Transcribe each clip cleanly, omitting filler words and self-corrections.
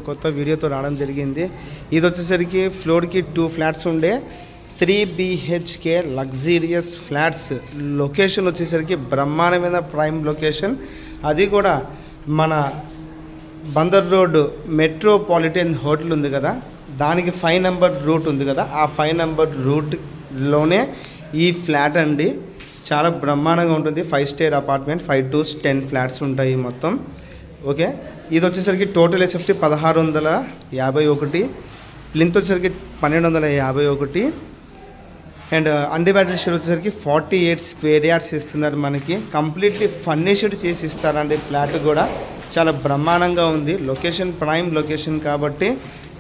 కొత్త వీడియోతో రావడం జరిగింది. ఇది వచ్చేసరికి ఫ్లోర్కి 2 ఫ్లాట్స్ ఉండే 3 BHK లగ్జీరియస్ ఫ్లాట్స్. లొకేషన్ వచ్చేసరికి బ్రహ్మాండమైన ప్రైమ్ లొకేషన్. అది కూడా మన బందర్ రోడ్ మెట్రోపాలిటన్ హోటల్ ఉంది కదా, దానికి 5 నెంబర్ రూట్ ఉంది కదా, ఆ 5 నెంబర్ రూట్లోనే ఈ ఫ్లాట్ అండి. చాలా బ్రహ్మాండంగా ఉంటుంది. 5 స్టార్ అపార్ట్మెంట్, 5 to 10 ఫ్లాట్స్ ఉంటాయి మొత్తం. ఓకే, ఇది వచ్చేసరికి టోటల్ ఎస్ఎఫ్టీ 1651, ప్లింత్ వచ్చేసరికి 1251 అండ్ అన్డివైడెడ్ షేర్ వచ్చేసరికి 48 స్క్వేర్ యార్డ్స్ ఇస్తున్నారు మనకి. కంప్లీట్లీ ఫర్నిష్డ్ చేసి ఇస్తారండి. ఫ్లాట్ కూడా చాలా బ్రహ్మాండంగా ఉంది. లొకేషన్ ప్రైమ్ లొకేషన్ కాబట్టి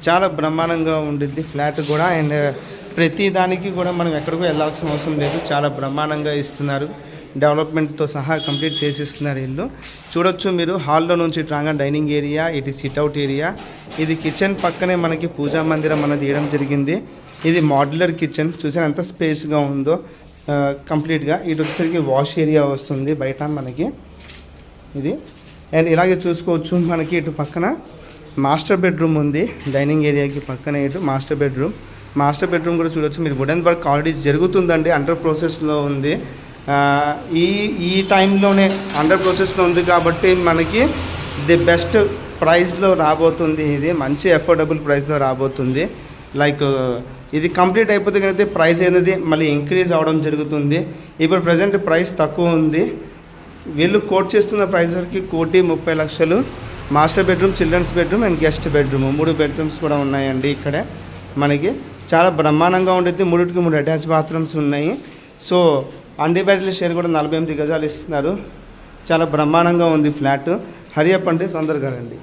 చాలా బ్రహ్మాండంగా ఉండిద్ది ఫ్లాట్ కూడా. అండ్ ప్రతి దానికి కూడా మనం ఎక్కడికో వెళ్ళాల్సిన అవసరం లేదు. చాలా బ్రహ్మాండంగా ఇస్తున్నారు. డెవలప్మెంట్తో సహా కంప్లీట్ చేసి ఇస్తున్నారు ఇల్లు. చూడొచ్చు మీరు, హాల్లో నుంచి రాగా డైనింగ్ ఏరియా, ఇది సిట్అవుట్ ఏరియా, ఇది కిచెన్ పక్కనే మనకి పూజా మందిరం అనేది ఇవ్వడం జరిగింది. ఇది మాడ్యులర్ కిచెన్, చూసాను ఎంత స్పేస్గా ఉందో కంప్లీట్గా. ఇది వచ్చేసరికి వాష్ ఏరియా వస్తుంది బయట మనకి ఇది. అండ్ ఇలాగే చూసుకోవచ్చు మనకి ఇటు పక్కన మాస్టర్ బెడ్రూమ్ ఉంది. డైనింగ్ ఏరియాకి పక్కనే ఇటు మాస్టర్ బెడ్రూమ్ కూడా చూడొచ్చు మీరు. వుడెన్ వర్క్ ఆల్రెడీ జరుగుతుందండి, అండర్ ప్రాసెస్లో ఉంది. ఈ టైంలోనే అండర్ ప్రాసెస్లో ఉంది కాబట్టి మనకి ది బెస్ట్ ప్రైస్లో రాబోతుంది. ఇది మంచి అఫోర్డబుల్ ప్రైస్లో రాబోతుంది. లైక్ ఇది కంప్లీట్ అయిపోతే కనుక ప్రైస్ అనేది మళ్ళీ ఇంక్రీజ్ అవ్వడం జరుగుతుంది. ఇప్పుడు ప్రజెంట్ ప్రైస్ తక్కువ ఉంది. వీళ్ళు కోట్ చేస్తున్న ప్రైస్ వరకు 1,30,00,000. Master bedroom, children's bedroom and guest bedroom 3 bedrooms కూడా ఉన్నాయండి ఇక్కడే మనకి. చాలా బ్రహ్మాండంగా ఉంటుంది. 3 అటాచ్ బాత్రూమ్స్ ఉన్నాయి. సో అన్డివైడెడ్ షేర్ కూడా 48 గజాలు ఇస్తున్నారు. చాలా బ్రహ్మాండంగా ఉంది ఫ్లాట్. హరియప్ అంటే తొందరగా రండి.